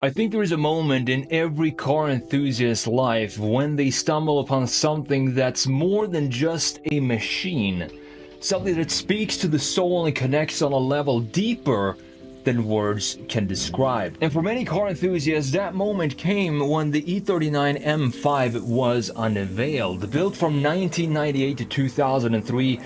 I think there is a moment in every car enthusiast's life when they stumble upon something that's more than just a machine. Something that speaks to the soul and connects on a level deeper than words can describe. And for many car enthusiasts, that moment came when the E39 M5 was unveiled. Built from 1998 to 2003,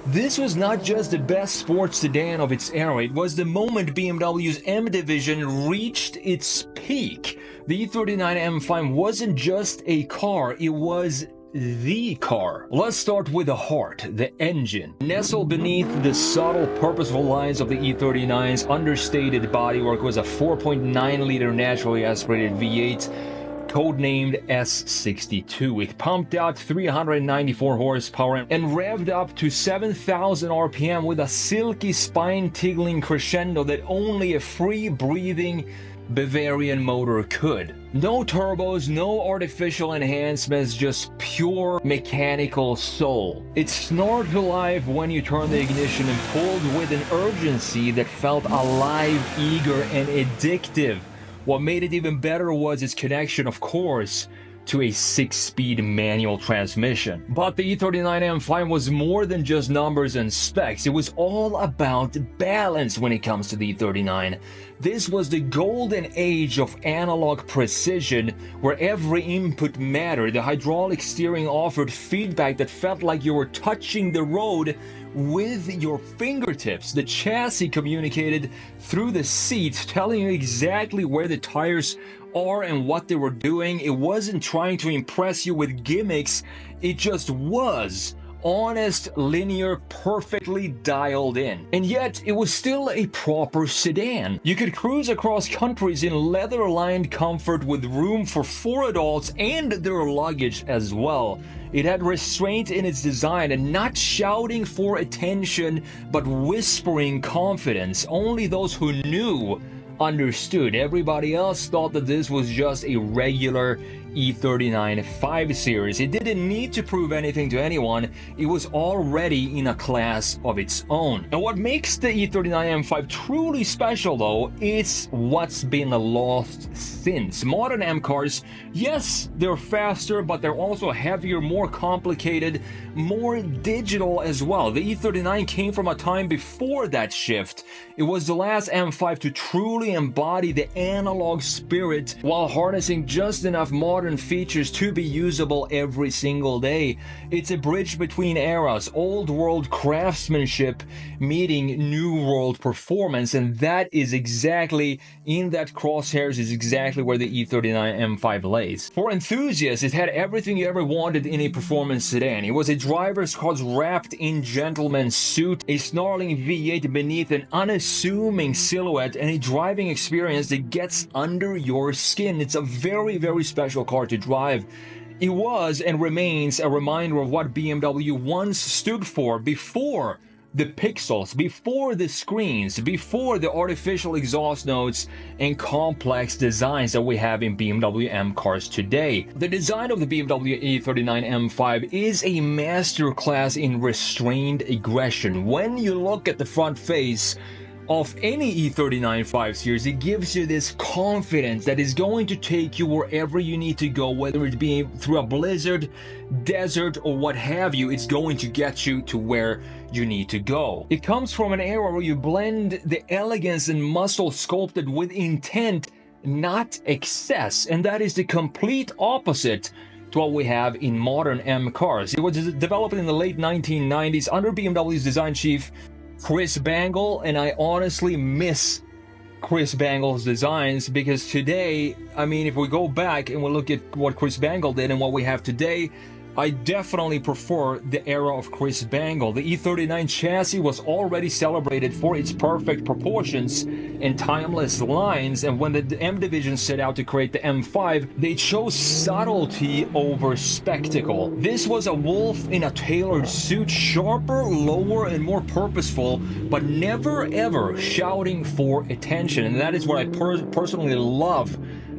this was not just the best sports sedan of its era, it was the moment BMW's M division reached its peak. The E39 M5 wasn't just a car, it was the car. Let's start with the heart, the engine. Nestled beneath the subtle, purposeful lines of the E39's understated bodywork was a 4.9-liter naturally aspirated V8, codenamed S62. It pumped out 394 horsepower and revved up to 7,000 RPM with a silky spine-tingling crescendo that only a free-breathing Bavarian motor could. No turbos, no artificial enhancements, just pure mechanical soul. It snorted to life when you turned the ignition and pulled with an urgency that felt alive, eager, and addictive. What made it even better was its connection, of course, to a 6-speed manual transmission. But the E39 M5 was more than just numbers and specs. It was all about balance when it comes to the E39. This was the golden age of analog precision, where every input mattered. The hydraulic steering offered feedback that felt like you were touching the road with your fingertips. The chassis communicated through the seats, telling you exactly where the tires are and what they were doing. It wasn't trying to impress you with gimmicks, it just was. Honest, linear, perfectly dialed in. And yet, it was still a proper sedan. You could cruise across countries in leather-lined comfort with room for 4 adults and their luggage as well. It had restraint in its design and not shouting for attention, but whispering confidence. Only those who knew understood. Everybody else thought that this was just a regular E39 5 Series. It didn't need to prove anything to anyone. It was already in a class of its own. And what makes the E39 M5 truly special, though, is what's been lost since. Modern M cars, yes, they're faster, but they're also heavier, more complicated, more digital as well. The E39 came from a time before that shift. It was the last M5 to truly embody the analog spirit while harnessing just enough modern features to be usable every single day. It's a bridge between eras, old world craftsmanship meeting new world performance, and that is exactly, in that crosshairs is exactly where the E39 M5 lays. For enthusiasts, it had everything you ever wanted in a performance sedan. It was a driver's couch wrapped in gentleman's suit, a snarling V8 beneath an unassuming silhouette, and a driving experience that gets under your skin. It's a very, very special car to drive. It was and remains a reminder of what BMW once stood for before the pixels, before the screens, before the artificial exhaust notes and complex designs that we have in BMW M cars today. The design of the BMW E39 M5 is a masterclass in restrained aggression. When you look at the front face of any E39 5 Series, it gives you this confidence that is going to take you wherever you need to go, whether it be through a blizzard, desert, or what have you. It's going to get you to where you need to go. It comes from an era where you blend the elegance and muscle sculpted with intent, not excess, and that is the complete opposite to what we have in modern M cars. It was developed in the late 1990s under BMW's design chief Chris Bangle, and I honestly miss Chris Bangle's designs, because today, I mean, if we go back and we look at what Chris Bangle did and what we have today, I definitely prefer the era of Chris Bangle. The E39 chassis was already celebrated for its perfect proportions and timeless lines, and when the M division set out to create the M5, they chose subtlety over spectacle. This was a wolf in a tailored suit, sharper, lower, and more purposeful, but never ever shouting for attention, and that is what I personally love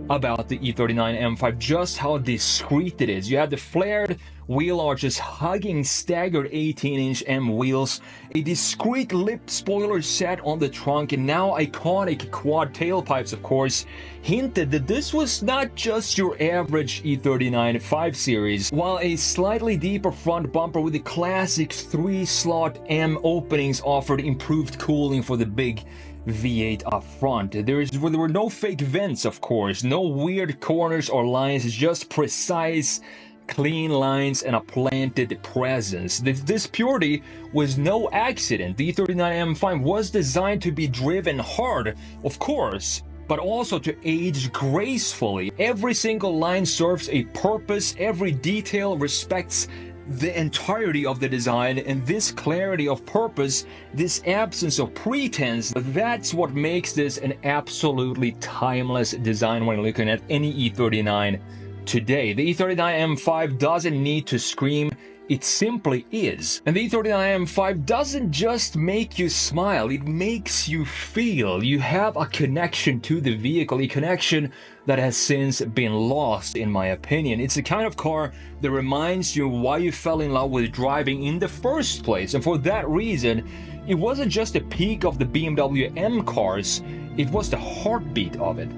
about the E39 M5, just how discreet it is. You have the flared wheel arches hugging staggered 18-inch M wheels, a discreet lipped spoiler set on the trunk, and now iconic quad tailpipes, of course, hinted that this was not just your average E39 5 Series, while a slightly deeper front bumper with the classic 3-slot M openings offered improved cooling for the big V8 up front. There were no fake vents, of course, no weird corners or lines, it's just precise, clean lines and a planted presence. This purity was no accident. The E39 M5 was designed to be driven hard, of course, but also to age gracefully. Every single line serves a purpose, every detail respects the entirety of the design, and this clarity of purpose, this absence of pretense, that's what makes this an absolutely timeless design when looking at any E39 today. The E39 M5 doesn't need to scream, it simply is. And the E39 M5 doesn't just make you smile, it makes you feel. You have a connection to the vehicle, a connection that has since been lost, in my opinion. It's the kind of car that reminds you why you fell in love with driving in the first place. And for that reason, it wasn't just the peak of the BMW M cars, it was the heartbeat of it.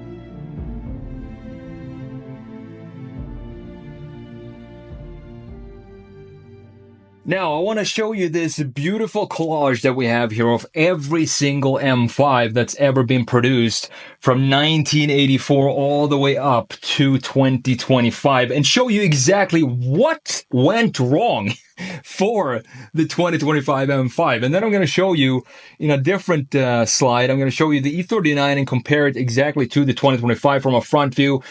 Now, I want to show you this beautiful collage that we have here of every single M5 that's ever been produced from 1984 all the way up to 2025 and show you exactly what went wrong for the 2025 M5. And then I'm going to show you in a different slide, I'm going to show you the E39 and compare it exactly to the 2025 from a front view,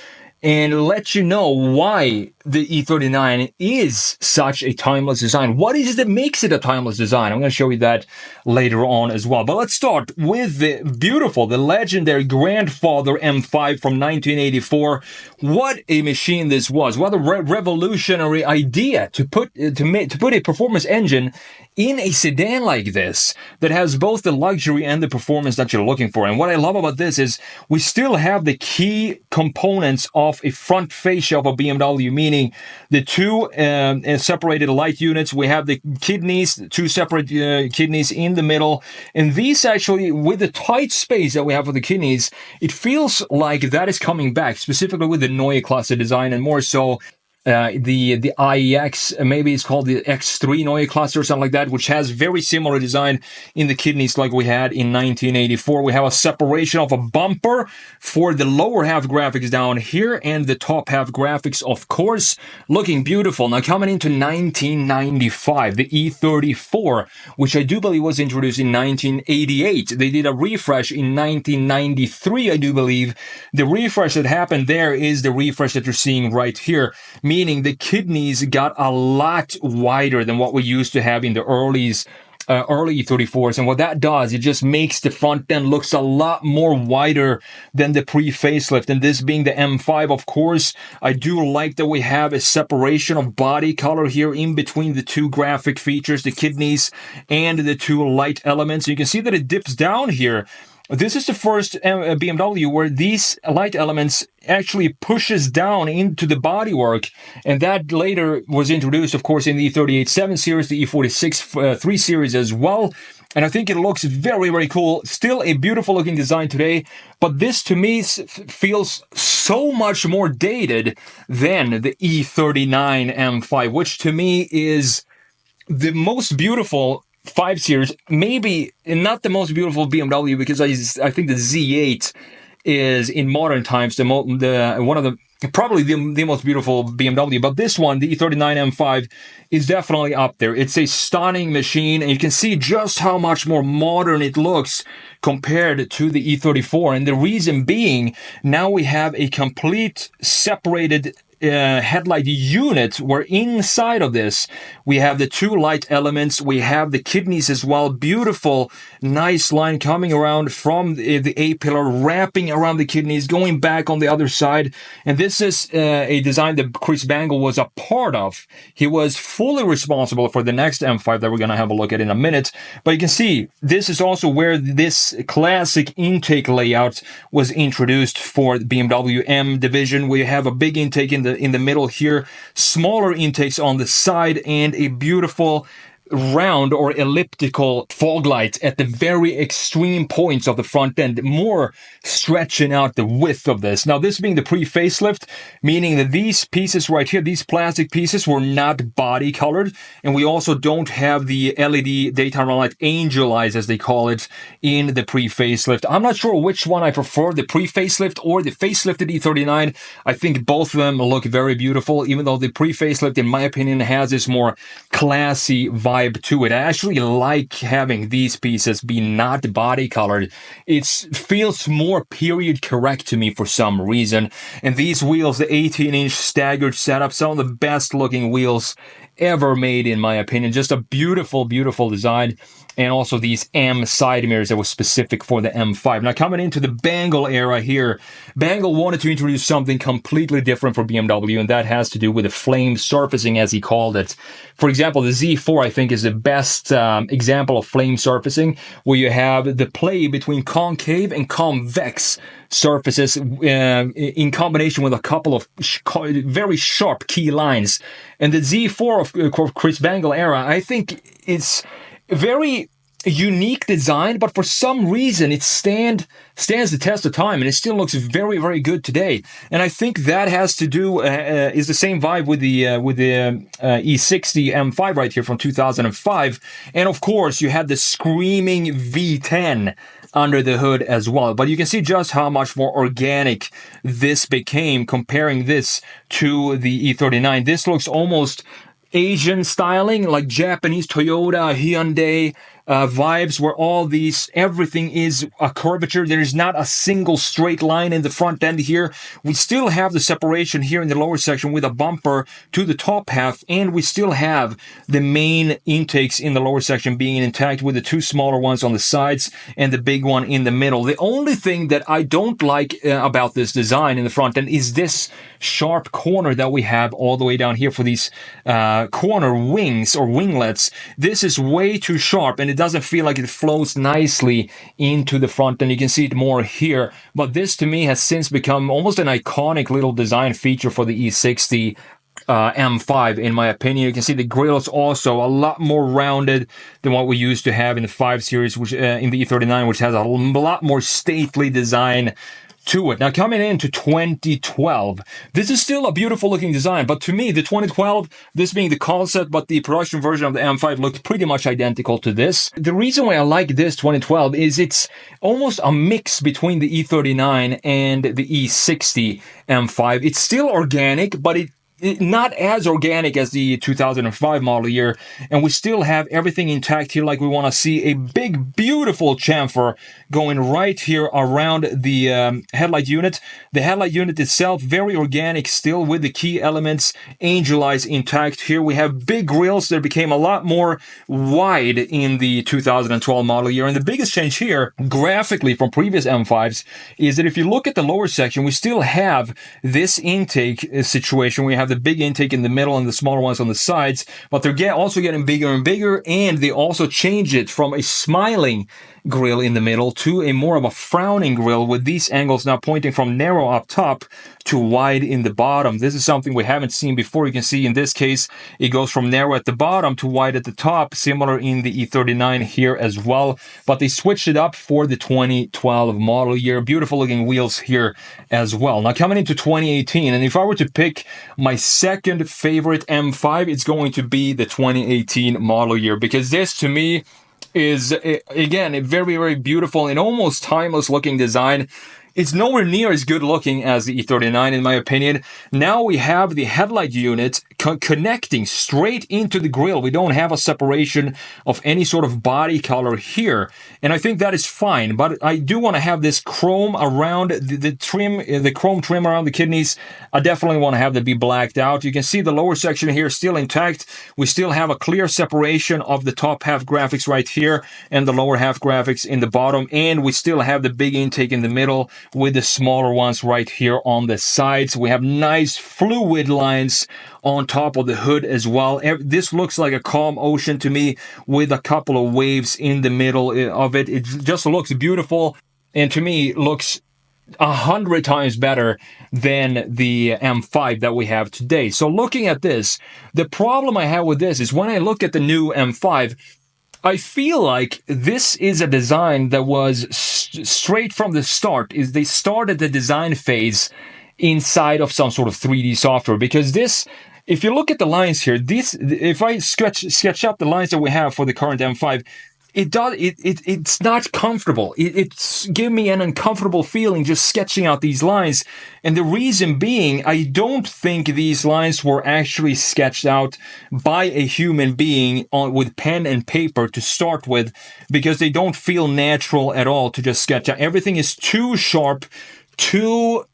and let you know why the E39 is such a timeless design. What is it that makes it a timeless design? I'm going to show you that later on as well. But let's start with the beautiful, the legendary grandfather M5 from 1984. What a machine this was. What a revolutionary idea to put a performance engine in a sedan like this that has both the luxury and the performance that you're looking for. And what I love about this is we still have the key components of a front fascia of a BMW, meaning the two separated light units. We have the kidneys, two separate kidneys in the middle. And these actually, with the tight space that we have for the kidneys, it feels like that is coming back, specifically with the Neue Klasse design, and more so the IEX, maybe it's called the X3 Neue Klasse or something like that, which has very similar design in the kidneys like we had in 1984. We have a separation of a bumper for the lower half graphics down here and the top half graphics, of course, looking beautiful. Now coming into 1995, the E34, which I do believe was introduced in 1988. They did a refresh in 1993, I do believe. The refresh that happened there is the refresh that you're seeing right here, meaning the kidneys got a lot wider than what we used to have in the early E34s. And what that does, it just makes the front end looks a lot more wider than the pre-facelift. And this being the M5, of course, I do like that we have a separation of body color here in between the two graphic features, the kidneys and the two light elements. You can see that it dips down here. This is the first BMW where these light elements actually pushes down into the bodywork, and that later was introduced, of course, in the E38 7 Series, the E46 3 Series as well. And I think it looks very, very cool. Still a beautiful looking design today, but this to me feels so much more dated than the E39 M5, which to me is the most beautiful 5 Series, maybe not the most beautiful BMW, because I think the Z8 is in modern times probably the most beautiful BMW. But this one, the E39 M5, is definitely up there. It's a stunning machine, and you can see just how much more modern it looks compared to the E34. And the reason being, now we have a complete separated headlight unit, where inside of this we have the two light elements, we have the kidneys as well. Beautiful, nice line coming around from the A-pillar, wrapping around the kidneys, going back on the other side. And this is a design that Chris Bangle was a part of. He was fully responsible for the next M5 that we're going to have a look at in a minute. But you can see this is also where this classic intake layout was introduced for the BMW M division. We have a big intake in the middle here, smaller intakes on the side, and a beautiful round or elliptical fog light at the very extreme points of the front end, more stretching out the width of this. Now, this being the pre-facelift, meaning that these pieces right here, these plastic pieces, were not body colored, and we also don't have the LED daytime running light angel eyes, as they call it, in the pre-facelift. I'm not sure which one I prefer, the pre-facelift or the facelifted E39. I think both of them look very beautiful, even though the pre-facelift, in my opinion, has this more classy vibe to it. I actually like having these pieces be not body colored. It feels more period correct to me for some reason. And these wheels, the 18-inch staggered setup, some of the best looking wheels ever made, in my opinion. Just a beautiful, beautiful design. And also these M side mirrors that was specific for the M5. Now, coming into the Bangle era here, Bangle wanted to introduce something completely different for BMW, and that has to do with the flame surfacing, as he called it. For example, the Z4, I think, is the best example of flame surfacing, where you have the play between concave and convex surfaces in combination with a couple of very sharp key lines. And the Z4 of Chris Bangle era, I think it's very unique design, but for some reason it stands the test of time, and it still looks very, very good today. And I think that has to do is the same vibe with the E60 M5 right here from 2005. And of course, you had the screaming V10 under the hood as well. But you can see just how much more organic this became comparing this to the E39. This looks almost Asian styling, like Japanese Toyota, Hyundai vibes, where all these, everything is a curvature. There is not a single straight line in the front end here. We still have the separation here in the lower section with a bumper to the top half, and we still have the main intakes in the lower section being intact with the two smaller ones on the sides and the big one in the middle. The only thing that I don't like about this design in the front end is this sharp corner that we have all the way down here for these corner wings or winglets. This is way too sharp, and it doesn't feel like it flows nicely into the front, and you can see it more here. But this, to me, has since become almost an iconic little design feature for the E60 M5, in my opinion. You can see the grille is also a lot more rounded than what we used to have in the 5 Series, which in the E39, which has a lot more stately design to it. Now, coming into 2012, this is still a beautiful looking design, but to me, the 2012, this being the concept, but the production version of the M5 looked pretty much identical to this. The reason why I like this 2012 is it's almost a mix between the E39 and the E60 M5. It's still organic, but not as organic as the 2005 model year, and we still have everything intact here like we want to see. A big, beautiful chamfer going right here around the headlight unit. The headlight unit itself, very organic still with the key elements, angel eyes intact. Here we have big grills that became a lot more wide in the 2012 model year, and the biggest change here, graphically from previous M5s, is that if you look at the lower section, we still have this intake situation. We have the big intake in the middle and the smaller ones on the sides, but they're also getting bigger and bigger, and they also change it from a smiling grille in the middle to a more of a frowning grille, with these angles now pointing from narrow up top to wide in the bottom. This is something we haven't seen before. You can see in this case, it goes from narrow at the bottom to wide at the top, similar in the E39 here as well, but they switched it up for the 2012 model year. Beautiful looking wheels here as well. Now, coming into 2018, and if I were to pick my second favorite M5, it's going to be the 2018 model year, because this, to me, is, again, a very, very beautiful and almost timeless looking design. It's nowhere near as good looking as the E39 in my opinion. Now we have the headlight unit connecting straight into the grille. We don't have a separation of any sort of body color here. And I think that is fine, but I do want to have this chrome around the trim, the chrome trim around the kidneys. I definitely want to have that be blacked out. You can see the lower section here still intact. We still have a clear separation of the top half graphics right here and the lower half graphics in the bottom. And we still have the big intake in the middle with the smaller ones right here on the sides. We have nice fluid lines on top of the hood as well. This looks like a calm ocean to me with a couple of waves in the middle of it. It just looks beautiful, and to me looks 100 times better than the M5 that we have today. So looking at this, the problem I have with this is when I look at the new M5, I feel like this is a design that was straight from the start. Is they started the design phase inside of some sort of 3D software, because this, if you look at the lines here, this, if I sketch up the lines that we have for the current M5, it's not comfortable. It's give me an uncomfortable feeling just sketching out these lines. And the reason being, I don't think these lines were actually sketched out by a human being with pen and paper to start with, because they don't feel natural at all to just sketch out. Everything is too sharp, too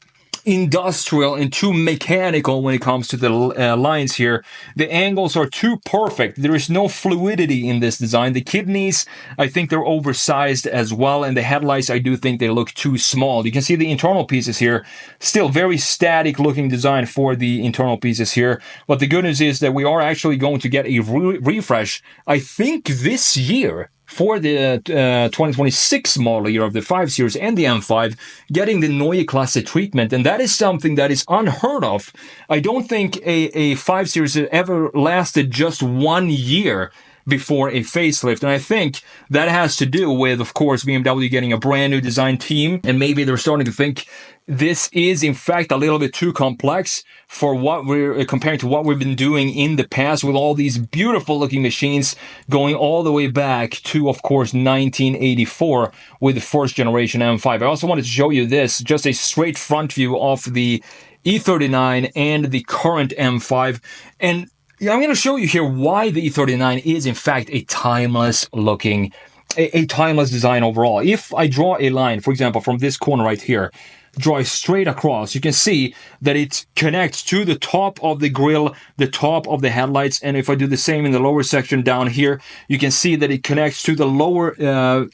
industrial and too mechanical when it comes to the lines here. The angles are too perfect. There is no fluidity in this design. The kidneys, I think they're oversized as well, and the headlights, I do think they look too small. You can see the internal pieces here, still very static looking design for the internal pieces here. But the good news is that we are actually going to get a refresh, I think this year, for the 2026 model year of the 5 Series and the M5, getting the Neue Klasse treatment. And that is something that is unheard of. I don't think a 5 Series ever lasted just 1 year before a facelift. And I think that has to do with, of course, BMW getting a brand new design team. And maybe they're starting to think this is, in fact, a little bit too complex for what we're comparing to what we've been doing in the past with all these beautiful looking machines going all the way back to, of course, 1984 with the first generation M5. I also wanted to show you this, just a straight front view of the E39 and the current M5. And I'm going to show you here why the E39 is, in fact, a timeless looking, a timeless design overall. If I draw a line, for example, from this corner right here, draw straight across, you can see that it connects to the top of the grille, the top of the headlights. And if I do the same in the lower section down here, you can see that it connects to the lower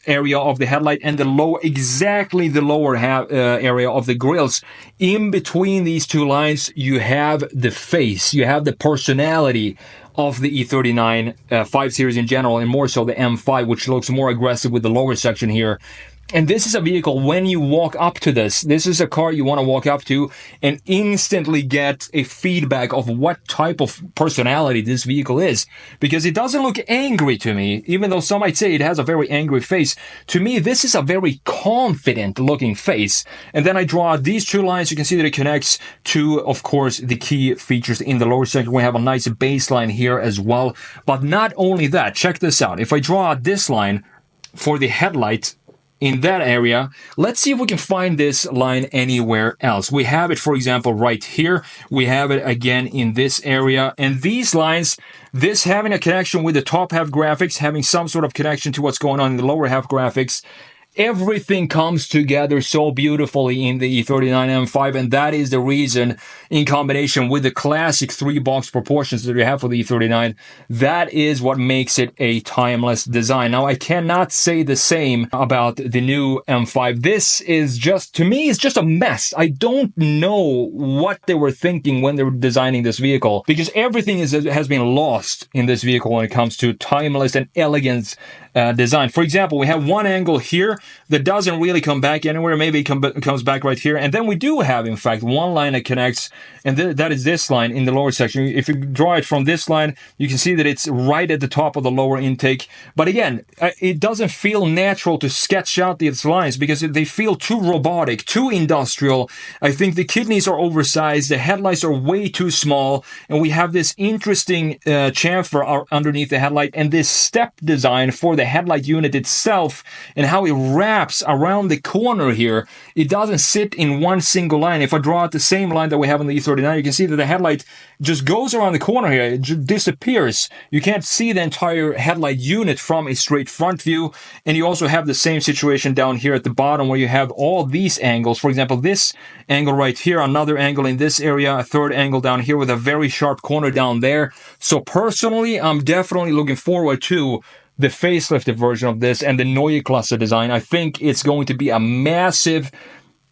area of the headlight and exactly the lower area of the grills. In between these two lines, you have the face, you have the personality of the E39 5 Series in general, and more so the M5, which looks more aggressive with the lower section here. And this is a vehicle, when you walk up to this is a car you want to walk up to and instantly get a feedback of what type of personality this vehicle is. Because it doesn't look angry to me, even though some might say it has a very angry face. To me, this is a very confident looking face. And then I draw these two lines. You can see that it connects to, of course, the key features in the lower section. We have a nice baseline here as well. But not only that, check this out. If I draw this line for the headlight, in that area, let's see if we can find this line anywhere else. We have it, for example, right here. We have it again in this area. And these lines, this having a connection with the top half graphics, having some sort of connection to what's going on in the lower half graphics, everything comes together so beautifully in the E39 M5, and that is the reason, in combination with the classic 3-box proportions that we have for the E39, that is what makes it a timeless design. Now, I cannot say the same about the new M5. This is just, to me, it's just a mess. I don't know what they were thinking when they were designing this vehicle, because everything has been lost in this vehicle when it comes to timeless and elegant design. For example, we have one angle here that doesn't really come back anywhere. Maybe it comes back right here. And then we do have, in fact, one line that connects, and that is this line in the lower section. If you draw it from this line, you can see that it's right at the top of the lower intake. But again, it doesn't feel natural to sketch out these lines because they feel too robotic, too industrial. I think the kidneys are oversized, the headlights are way too small, and we have this interesting chamfer underneath the headlight, and this step design for the headlight unit itself and how it wraps around the corner here. It doesn't sit in one single line. If I draw out the same line that we have on the E39, you can see that the headlight just goes around the corner here. It just disappears. You can't see the entire headlight unit from a straight front view. And you also have the same situation down here at the bottom where you have all these angles. For example, this angle right here, another angle in this area, a third angle down here with a very sharp corner down there. So personally, I'm definitely looking forward to the facelifted version of this and the Neue Klasse design. I think it's going to be a massive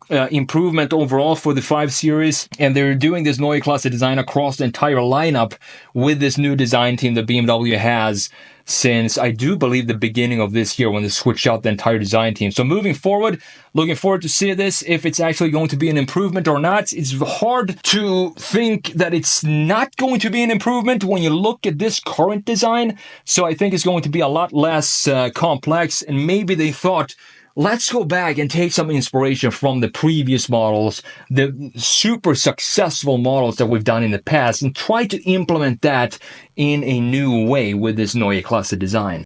improvement overall for the 5 Series, and they're doing this Neue Klasse design across the entire lineup with this new design team that BMW has since, I do believe, the beginning of this year when they switched out the entire design team. So moving forward, looking forward to see this, if it's actually going to be an improvement or not. It's hard to think that it's not going to be an improvement when you look at this current design. So I think it's going to be a lot less complex, and maybe they thought, let's go back and take some inspiration from the previous models, the super successful models that we've done in the past, and try to implement that in a new way with this Neue Klasse design.